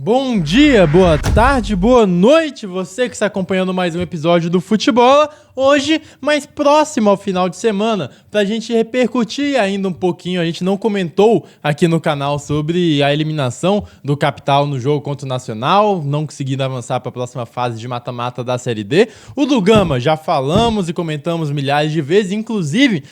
Bom dia, boa tarde, boa noite, você que está acompanhando mais um episódio do Futebola, hoje mais próximo ao final de semana, para a gente repercutir ainda um pouquinho. A gente não comentou aqui no canal sobre a eliminação do Capital no jogo contra o Nacional, não conseguindo avançar para a próxima fase de mata-mata da Série D. O do Gama já falamos e comentamos milhares de vezes, inclusive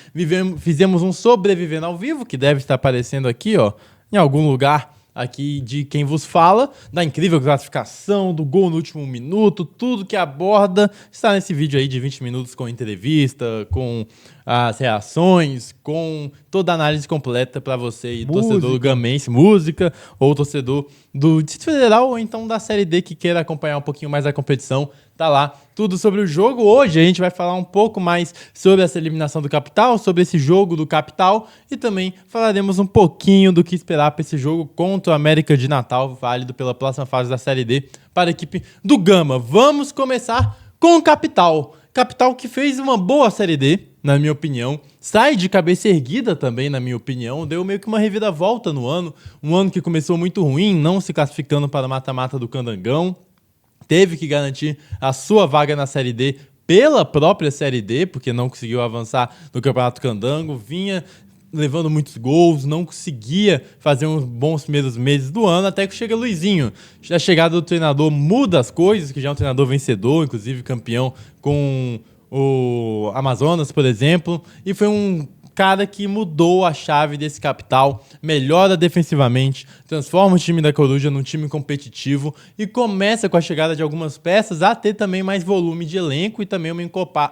fizemos um Sobrevivendo ao Vivo, que deve estar aparecendo aqui, ó, em algum lugar aqui de quem vos fala, da incrível classificação, do gol no último minuto, tudo que aborda está nesse vídeo aí de 20 minutos com entrevista, com as reações, com toda a análise completa para você aí, torcedor gamense, música, ou torcedor do Distrito Federal, ou então da Série D que queira acompanhar um pouquinho mais a competição. Tá lá tudo sobre o jogo. Hoje a gente vai falar um pouco mais sobre essa eliminação do Capital, sobre esse jogo do Capital, e também falaremos um pouquinho do que esperar para esse jogo contra o América de Natal, válido pela próxima fase da Série D para a equipe do Gama. Vamos começar com o Capital. Capital que fez uma boa Série D, na minha opinião, sai de cabeça erguida também, na minha opinião, deu meio que uma reviravolta no ano, um ano que começou muito ruim, não se classificando para o mata-mata do Candangão, teve que garantir a sua vaga na Série D pela própria Série D, porque não conseguiu avançar no Campeonato Candango, vinha levando muitos gols, não conseguia fazer uns bons primeiros meses do ano, até que chega Luizinho. A chegada do treinador muda as coisas, que já é um treinador vencedor, inclusive campeão com o Amazonas, por exemplo, e foi um cara que mudou a chave desse Capital, melhora defensivamente, transforma o time da Coruja num time competitivo e começa com a chegada de algumas peças a ter também mais volume de elenco e também uma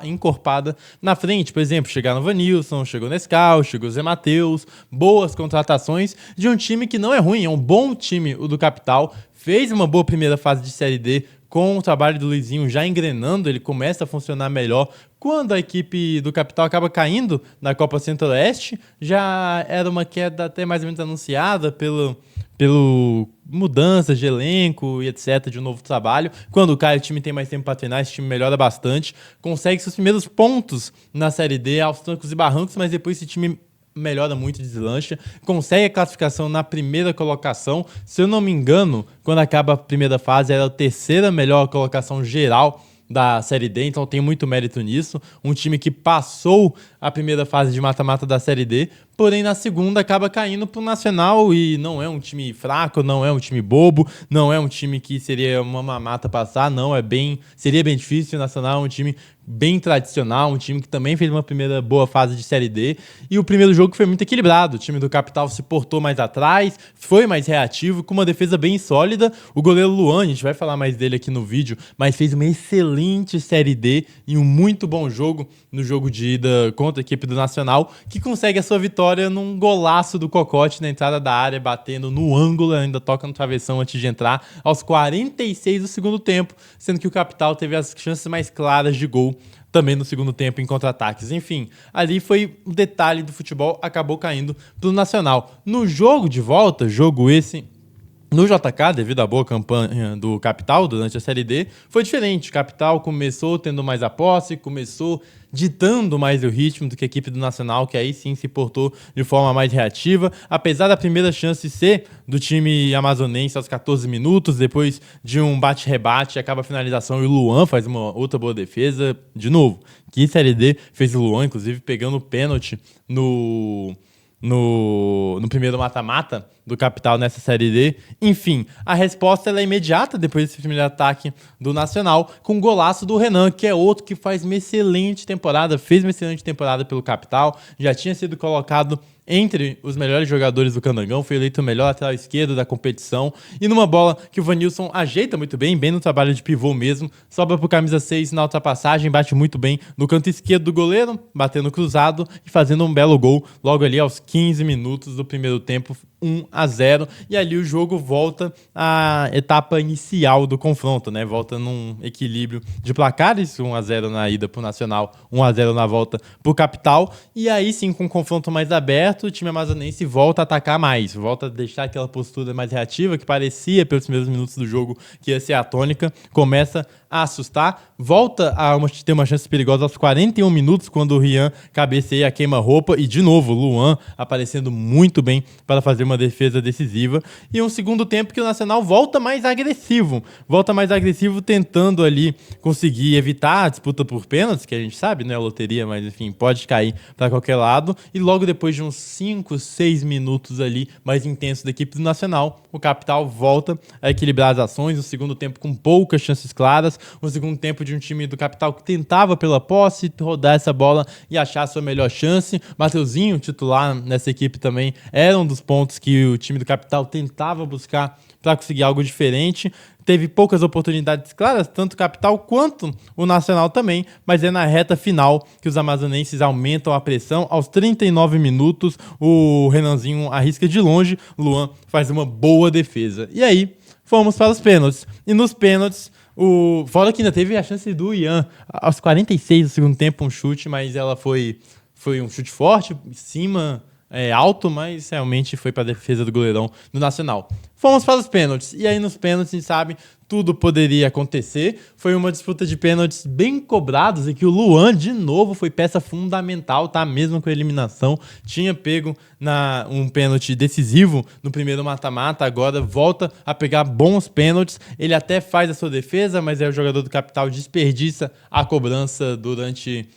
encorpada na frente. Por exemplo, chegaram o Vanilson, chegou o Nescau, chegou o Zé Matheus, boas contratações de um time que não é ruim, é um bom time, o do Capital, fez uma boa primeira fase de Série D, com o trabalho do Luizinho já engrenando, ele começa a funcionar melhor. Quando a equipe do Capital acaba caindo na Copa Centro-Oeste, já era uma queda até mais ou menos anunciada pelo mudanças de elenco e etc, de um novo trabalho. Quando cai, o time tem mais tempo para treinar, esse time melhora bastante, consegue seus primeiros pontos na Série D aos trancos e barrancos, mas depois esse time melhora muito, deslancha, consegue a classificação na primeira colocação. Se eu não me engano, quando acaba a primeira fase, era a terceira melhor colocação geral da Série D, então tem muito mérito nisso. Um time que passou a primeira fase de mata-mata da Série D, porém na segunda acaba caindo pro Nacional e não é um time fraco, não é um time bobo, não é um time que seria uma mamata passar, não, seria bem difícil. O Nacional é um time bem tradicional, um time que também fez uma primeira boa fase de Série D, e o primeiro jogo foi muito equilibrado. O time do Capital se portou mais atrás, foi mais reativo, com uma defesa bem sólida. O goleiro Luan, a gente vai falar mais dele aqui no vídeo, mas fez uma excelente Série D e um muito bom jogo no jogo de ida contra a equipe do Nacional, que consegue a sua vitória num golaço do Cocote na entrada da área, batendo no ângulo, ainda toca no travessão antes de entrar, aos 46 do segundo tempo, sendo que o Capital teve as chances mais claras de gol também no segundo tempo em contra-ataques. Enfim, ali foi o detalhe do futebol, acabou caindo pro Nacional. No jogo de volta, jogo esse no JK, devido à boa campanha do Capital durante a Série D, foi diferente. O Capital começou tendo mais a posse, começou ditando mais o ritmo do que a equipe do Nacional, que aí sim se portou de forma mais reativa. Apesar da primeira chance ser do time amazonense aos 14 minutos, depois de um bate-rebate, acaba a finalização e o Luan faz uma outra boa defesa. De novo, que Série D fez o Luan, inclusive pegando o pênalti no primeiro mata-mata do Capital nessa Série D. Enfim, a resposta ela é imediata depois desse primeiro ataque do Nacional, com o golaço do Renan, que é outro que faz uma excelente temporada, fez uma excelente temporada pelo Capital, já tinha sido colocado entre os melhores jogadores do Candangão, foi eleito o melhor lateral esquerdo da competição, e numa bola que o Vanilson ajeita muito bem no trabalho de pivô mesmo, sobra pro camisa 6 na ultrapassagem, bate muito bem no canto esquerdo do goleiro, batendo cruzado e fazendo um belo gol logo ali aos 15 minutos do primeiro tempo, 1-0, e ali o jogo volta à etapa inicial do confronto, né? Volta num equilíbrio de placares, 1-0 na ida pro Nacional, 1-0 na volta pro Capital, e aí sim, com um confronto mais aberto, o time amazonense volta a atacar mais, volta a deixar aquela postura mais reativa que parecia pelos primeiros minutos do jogo que ia ser a tônica, começa a assustar, volta a ter uma chance perigosa aos 41 minutos, quando o Rian cabeceia a queima-roupa, e de novo o Luan aparecendo muito bem para fazer uma defesa decisiva, e um segundo tempo que o Nacional volta mais agressivo tentando ali conseguir evitar a disputa por pênaltis, que a gente sabe, não é loteria, mas enfim, pode cair para qualquer lado, e logo depois de uns 5, 6 minutos ali mais intensos da equipe do Nacional, o Capital volta a equilibrar as ações, um segundo tempo com poucas chances claras, um segundo tempo de um time do Capital que tentava pela posse, rodar essa bola e achar a sua melhor chance. Mateuzinho, titular nessa equipe também, era um dos pontos que o time do Capital tentava buscar para conseguir algo diferente. Teve poucas oportunidades claras, tanto o Capital quanto o Nacional também, mas é na reta final que os amazonenses aumentam a pressão. Aos 39 minutos, o Renanzinho arrisca de longe, Luan faz uma boa defesa. E aí, fomos para os pênaltis. E nos pênaltis, fora que ainda teve a chance do Ian, aos 46 do segundo tempo, um chute, mas ela foi um chute forte, em cima, alto, mas realmente foi para a defesa do goleirão do Nacional. Fomos para os pênaltis, e aí nos pênaltis, a gente sabe, tudo poderia acontecer. Foi uma disputa de pênaltis bem cobrados, e que o Luan, de novo, foi peça fundamental, tá? Mesmo com a eliminação, tinha pego um pênalti decisivo no primeiro mata-mata, agora volta a pegar bons pênaltis. Ele até faz a sua defesa, mas aí o jogador do Capital desperdiça a cobrança durante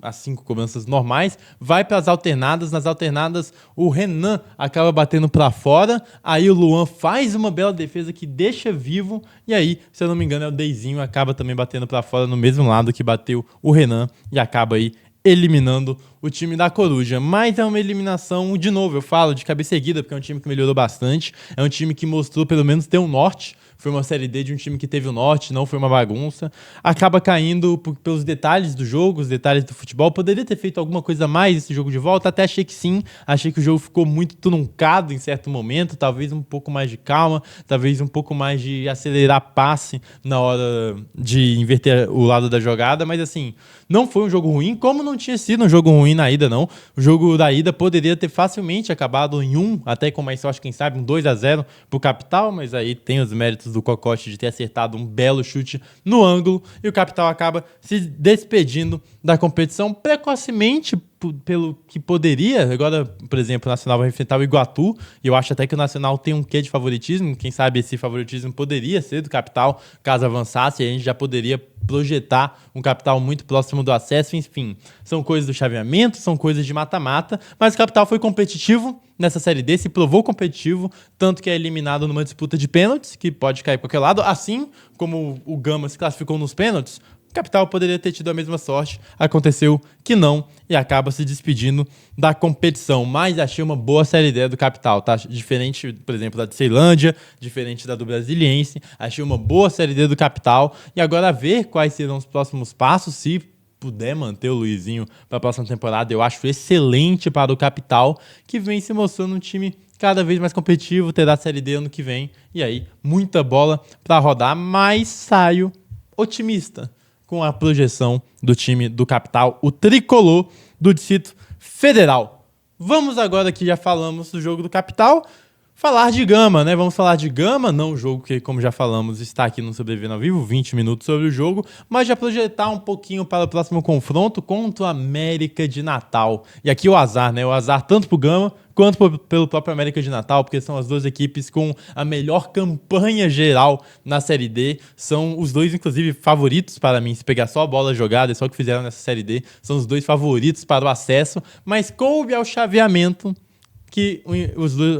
as 5 cobranças normais, vai para as alternadas. Nas alternadas, o Renan acaba batendo para fora, aí o Luan faz uma bela defesa que deixa vivo, e aí, se eu não me engano, o Deizinho acaba também batendo para fora no mesmo lado que bateu o Renan, e acaba aí eliminando o time da Coruja. Mas é uma eliminação, de novo, eu falo de cabeça erguida, porque é um time que melhorou bastante, é um time que mostrou pelo menos ter um norte. Foi uma Série D de um time que teve o norte, não foi uma bagunça. Acaba caindo pelos detalhes do jogo, os detalhes do futebol. Poderia ter feito alguma coisa a mais esse jogo de volta, até achei que sim. Achei que o jogo ficou muito truncado em certo momento, talvez um pouco mais de calma, talvez um pouco mais de acelerar passe na hora de inverter o lado da jogada, mas assim, não foi um jogo ruim, como não tinha sido um jogo ruim na ida, não. O jogo da ida poderia ter facilmente acabado em 1, até com mais sorte, quem sabe, um 2-0 pro Capital, mas aí tem os méritos do Cocote de ter acertado um belo chute no ângulo, e o Capital acaba se despedindo da competição precocemente, pelo que poderia. Agora, por exemplo, o Nacional vai enfrentar o Iguatu, e eu acho até que o Nacional tem um quê de favoritismo. Quem sabe esse favoritismo poderia ser do Capital, caso avançasse, e a gente já poderia projetar um Capital muito próximo do acesso. Enfim, são coisas do chaveamento, são coisas de mata-mata, mas o Capital foi competitivo nessa Série D, se provou competitivo, tanto que é eliminado numa disputa de pênaltis, que pode cair para qualquer lado, assim como o Gama se classificou nos pênaltis. O Capital poderia ter tido a mesma sorte, aconteceu que não, e acaba se despedindo da competição. Mas achei uma boa Série D do Capital, tá? Diferente, por exemplo, da de Ceilândia, diferente da do Brasiliense. Achei uma boa Série D do Capital, e agora ver quais serão os próximos passos, se puder manter o Luizinho para a próxima temporada, eu acho excelente para o Capital, que vem se mostrando um time cada vez mais competitivo, terá a Série D ano que vem, e aí muita bola para rodar, mas saio otimista com a projeção do time do Capital, o tricolor do Distrito Federal. Vamos agora, que já falamos do jogo do Capital, falar de Gama, né? Vamos falar de Gama, não o jogo que, como já falamos, está aqui no Sobrevivendo ao Vivo, 20 minutos sobre o jogo, mas já projetar um pouquinho para o próximo confronto contra o América de Natal. E aqui o azar, né? O azar tanto para o Gama quanto pelo próprio América de Natal, porque são as duas equipes com a melhor campanha geral na Série D. São os dois, inclusive, favoritos para mim. Se pegar só a bola jogada, é só o que fizeram nessa Série D, são os dois favoritos para o acesso, mas coube ao chaveamento que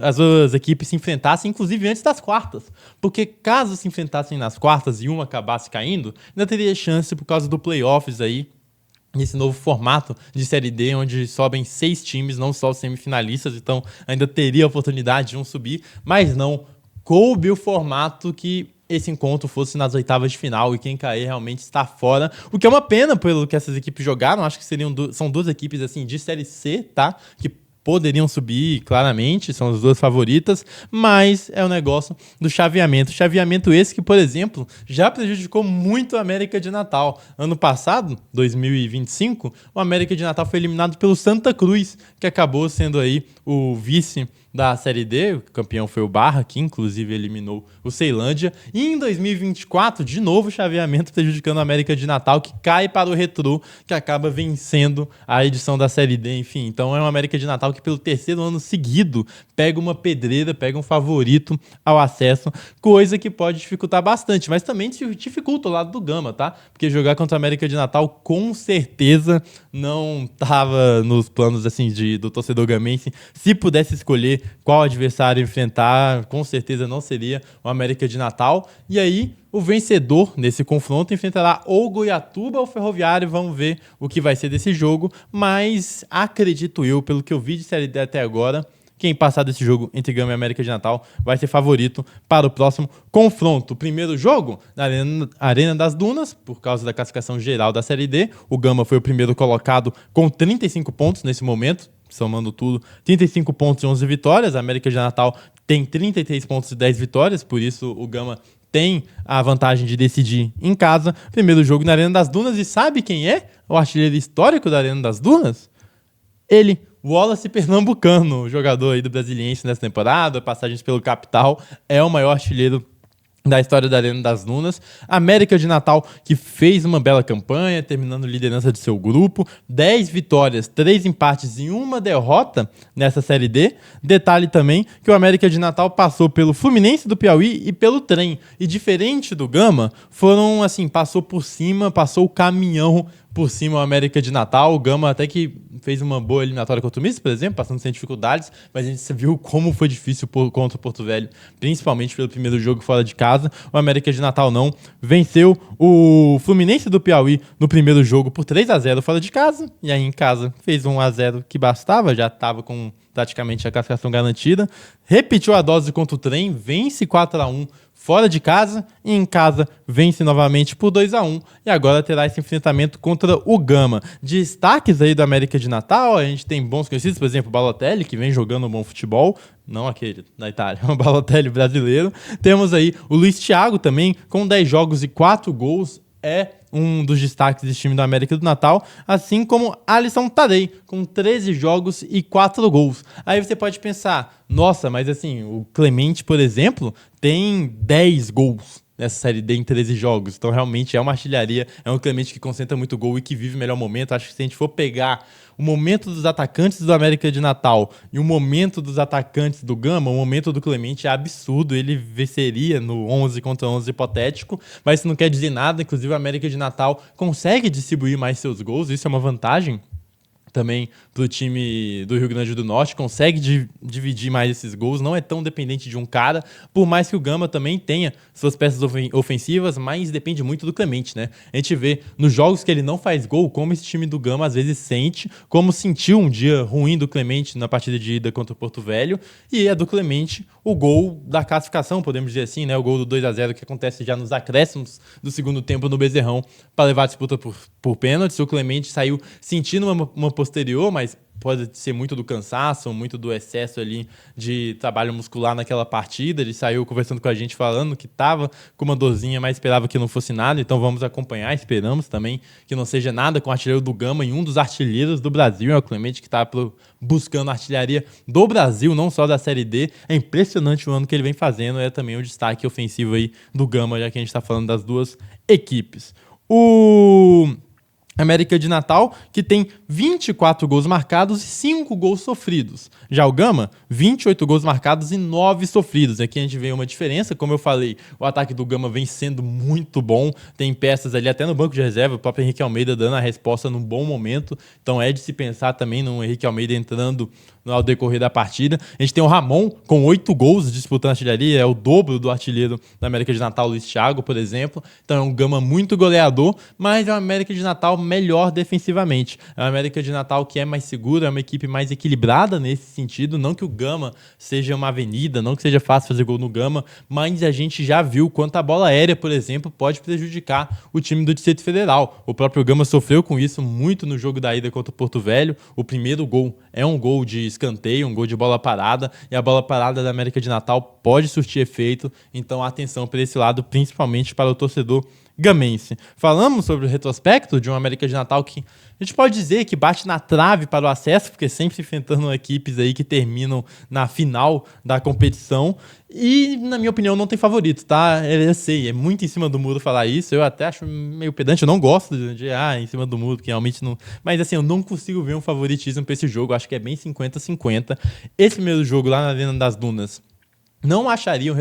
as duas equipes se enfrentassem, inclusive antes das quartas. Porque caso se enfrentassem nas quartas e uma acabasse caindo, ainda teria chance por causa do playoffs aí, nesse novo formato de Série D, onde sobem 6 times, não só os semifinalistas, então ainda teria a oportunidade de um subir, mas não coube o formato que esse encontro fosse nas oitavas de final, e quem cair realmente está fora, o que é uma pena pelo que essas equipes jogaram. Acho que são duas equipes assim de Série C, tá? Que poderiam subir, claramente, são as duas favoritas, mas é o negócio do chaveamento. Chaveamento esse que, por exemplo, já prejudicou muito a América de Natal. Ano passado, 2025, o América de Natal foi eliminado pelo Santa Cruz, que acabou sendo aí o vice da Série D, o campeão foi o Barra, que inclusive eliminou o Ceilândia. E em 2024, de novo, o chaveamento prejudicando a América de Natal, que cai para o Retrô, que acaba vencendo a edição da Série D. Enfim, então é uma América de Natal que pelo terceiro ano seguido pega uma pedreira, pega um favorito ao acesso, coisa que pode dificultar bastante, mas também dificulta o lado do Gama, tá? Porque jogar contra a América de Natal com certeza não estava nos planos assim do torcedor gamense. Se pudesse escolher qual adversário enfrentar, com certeza não seria o América de Natal. E aí, o vencedor nesse confronto enfrentará ou Goiatuba ou Ferroviário. Vamos ver o que vai ser desse jogo. Mas acredito eu, pelo que eu vi de Série D até agora, quem passar desse jogo entre Gama e América de Natal vai ser favorito para o próximo confronto. O primeiro jogo na Arena das Dunas, por causa da classificação geral da Série D. O Gama foi o primeiro colocado com 35 pontos nesse momento, somando tudo, 35 pontos e 11 vitórias. A América de Natal tem 33 pontos e 10 vitórias, por isso o Gama tem a vantagem de decidir em casa. Primeiro jogo na Arena das Dunas, e sabe quem é o artilheiro histórico da Arena das Dunas? Ele, Wallace Pernambucano, jogador aí do Brasiliense nessa temporada, passagens pelo Capital, é o maior artilheiro da história da Arena das Dunas. América de Natal, que fez uma bela campanha, terminando liderança de seu grupo, 10 vitórias, 3 empates e 1 derrota nessa Série D. Detalhe também que o América de Natal passou pelo Fluminense do Piauí e pelo Trem. E diferente do Gama, foram assim, passou por cima, passou o caminhão por cima o América de Natal. O Gama até que fez uma boa eliminatória contra o Misto, por exemplo, passando sem dificuldades, mas a gente viu como foi difícil contra o Porto Velho, principalmente pelo primeiro jogo fora de casa. O América de Natal não venceu o Fluminense do Piauí no primeiro jogo por 3-0 fora de casa, e aí em casa fez 1-0 que bastava, já estava com praticamente a classificação garantida. Repetiu a dose contra o Trem, vence 4-1 fora de casa, e em casa vence novamente por 2-1, e agora terá esse enfrentamento contra o Gama. Destaques aí do América de Natal, a gente tem bons conhecidos, por exemplo, o Balotelli, que vem jogando um bom futebol, não aquele da Itália, o Balotelli brasileiro. Temos aí o Luiz Thiago também, com 10 jogos e 4 gols, é um dos destaques desse time do América do Natal, assim como Alisson Tadei, com 13 jogos e 4 gols. Aí você pode pensar, nossa, mas assim, o Clemente, por exemplo, tem 10 gols nessa Série D em 13 jogos, então realmente é uma artilharia, é um Clemente que concentra muito gol e que vive o melhor momento. Acho que se a gente for pegar o momento dos atacantes do América de Natal e o momento dos atacantes do Gama, o momento do Clemente é absurdo, ele venceria no 11 contra 11 hipotético, mas isso não quer dizer nada. Inclusive o América de Natal consegue distribuir mais seus gols, isso é uma vantagem também para o time do Rio Grande do Norte, consegue dividir mais esses gols, não é tão dependente de um cara, por mais que o Gama também tenha suas peças ofensivas, mas depende muito do Clemente, né? A gente vê nos jogos que ele não faz gol, como esse time do Gama às vezes sente, como sentiu um dia ruim do Clemente na partida de ida contra o Porto Velho, e é do Clemente o gol da classificação, podemos dizer assim, né? O gol do 2-0 que acontece já nos acréscimos do segundo tempo no Bezerrão para levar a disputa por pênaltis. O Clemente saiu sentindo uma posterior, mas pode ser muito do cansaço, muito do excesso ali de trabalho muscular naquela partida. Ele saiu conversando com a gente, falando que estava com uma dorzinha, mas esperava que não fosse nada. Então vamos acompanhar, esperamos também que não seja nada com o artilheiro do Gama e um dos artilheiros do Brasil, é o Clemente, que está buscando a artilharia do Brasil, não só da Série D. É impressionante o ano que ele vem fazendo, é também o destaque ofensivo aí do Gama, já que a gente está falando das duas equipes. O América de Natal, que tem 24 gols marcados e 5 gols sofridos. Já o Gama, 28 gols marcados e 9 sofridos. Aqui a gente vê uma diferença, como eu falei, o ataque do Gama vem sendo muito bom, tem peças ali até no banco de reserva, o próprio Henrique Almeida dando a resposta num bom momento, então é de se pensar também no Henrique Almeida entrando ao decorrer da partida. A gente tem o Ramon com 8 gols disputando a artilharia, é o dobro do artilheiro da América de Natal, Luiz Thiago, por exemplo. Então é um Gama muito goleador, mas é uma América de Natal melhor defensivamente. É uma América de Natal que é mais segura, é uma equipe mais equilibrada nesse sentido. Não que o Gama seja uma avenida, não que seja fácil fazer gol no Gama, mas a gente já viu quanto a bola aérea, por exemplo, pode prejudicar o time do Distrito Federal. O próprio Gama sofreu com isso muito no jogo da ida contra o Porto Velho. O primeiro gol é um gol de escanteio, um gol de bola parada, e a bola parada da América de Natal pode surtir efeito, então atenção para esse lado, principalmente para o torcedor gamense. Falamos sobre o retrospecto de um América de Natal que a gente pode dizer que bate na trave para o acesso, porque sempre se enfrentando equipes aí que terminam na final da competição. E, na minha opinião, não tem favorito, tá? Eu sei, é muito em cima do muro falar isso. Eu até acho meio pedante, eu não gosto de em cima do muro, que realmente não... Mas, assim, eu não consigo ver um favoritismo para esse jogo. Eu acho que é bem 50-50. Esse primeiro jogo lá na Arena das Dunas, não acharia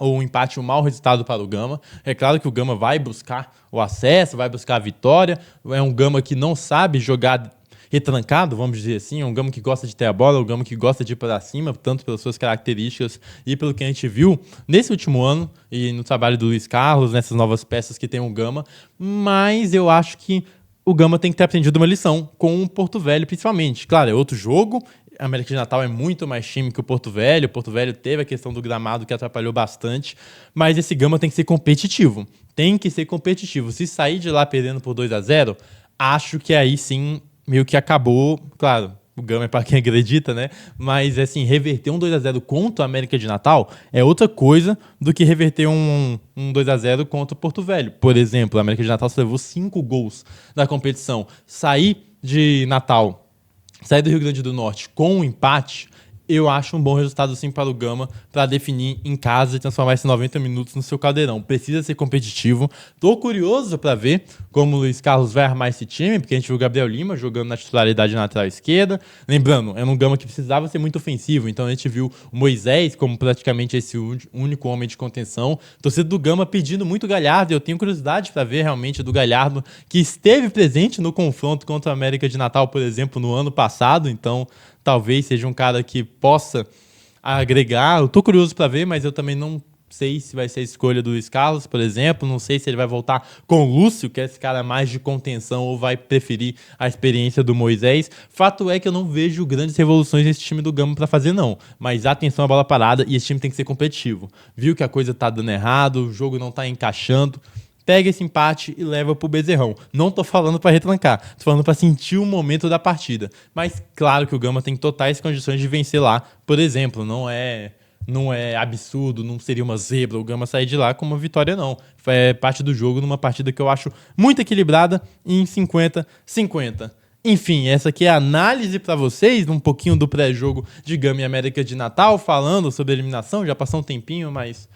o empate um mau resultado para o Gama. É claro que o Gama vai buscar o acesso, vai buscar a vitória. É um Gama que não sabe jogar retrancado, vamos dizer assim. É um Gama que gosta de ter a bola, é um Gama que gosta de ir para cima, tanto pelas suas características e pelo que a gente viu nesse último ano e no trabalho do Luiz Carlos, nessas novas peças que tem o Gama. Mas eu acho que o Gama tem que ter aprendido uma lição com o Porto Velho, principalmente. Claro, é outro jogo. A América de Natal é muito mais time que o Porto Velho. O Porto Velho teve a questão do gramado que atrapalhou bastante. Mas esse Gama tem que ser competitivo. Tem que ser competitivo. Se sair de lá perdendo por 2-0, acho que aí sim meio que acabou. Claro, o Gama é para quem acredita, né? Mas assim, reverter um 2-0 contra a América de Natal é outra coisa do que reverter um 2-0 contra o Porto Velho. Por exemplo, a América de Natal levou 5 gols na competição. Sair de Natal, sair do Rio Grande do Norte com um empate, eu acho um bom resultado sim para o Gama para definir em casa e transformar esses 90 minutos no seu caldeirão. Precisa ser competitivo. Tô curioso para ver como o Luiz Carlos vai armar esse time, porque a gente viu o Gabriel Lima jogando na titularidade na lateral esquerda. Lembrando, era um Gama que precisava ser muito ofensivo, então a gente viu o Moisés como praticamente esse único homem de contenção. Torcida do Gama pedindo muito Galhardo, e eu tenho curiosidade para ver realmente do Galhardo, que esteve presente no confronto contra a América de Natal, por exemplo, no ano passado, então talvez seja um cara que possa agregar. Eu tô curioso para ver, mas eu também não sei se vai ser a escolha do Luiz Carlos, por exemplo. Não sei se ele vai voltar com o Lúcio, que é esse cara mais de contenção, ou vai preferir a experiência do Moisés. Fato é que eu não vejo grandes revoluções nesse time do Gama para fazer, não. Mas atenção à bola parada, e esse time tem que ser competitivo. Viu que a coisa tá dando errado, o jogo não tá encaixando, pega esse empate e leva pro Bezerrão. Não tô falando pra retrancar, tô falando pra sentir o momento da partida. Mas claro que o Gama tem totais condições de vencer lá, por exemplo. Não é absurdo, não seria uma zebra o Gama sair de lá com uma vitória, não. É parte do jogo numa partida que eu acho muito equilibrada em 50-50. Enfim, essa aqui é a análise para vocês, um pouquinho do pré-jogo de Gama e América de Natal, falando sobre a eliminação. Já passou um tempinho, mas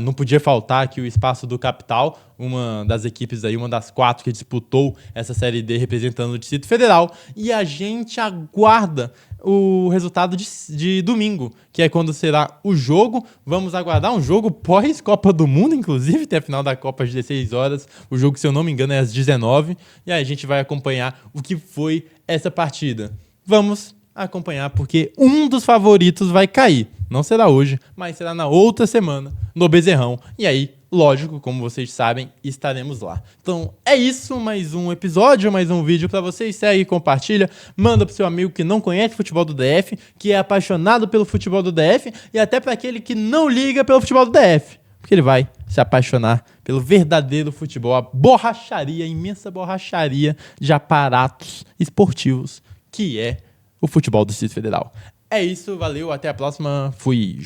não podia faltar aqui o espaço do Capital, uma das equipes aí, uma das 4 que disputou essa Série D representando o Distrito Federal. E a gente aguarda o resultado de domingo, que é quando será o jogo. Vamos aguardar um jogo pós-Copa do Mundo, inclusive, tem a final da Copa às 16 horas. O jogo, se eu não me engano, é às 19. E aí a gente vai acompanhar o que foi essa partida. Vamos acompanhar, porque um dos favoritos vai cair. Não será hoje, mas será na outra semana, no Bezerrão. E aí, lógico, como vocês sabem, estaremos lá. Então é isso, mais um episódio, mais um vídeo pra vocês. Segue, compartilha, manda pro seu amigo que não conhece futebol do DF, que é apaixonado pelo futebol do DF, e até para aquele que não liga pelo futebol do DF, porque ele vai se apaixonar pelo verdadeiro futebol, a borracharia, a imensa borracharia de aparatos esportivos, que é o futebol do Distrito Federal. É isso, valeu, até a próxima, fui!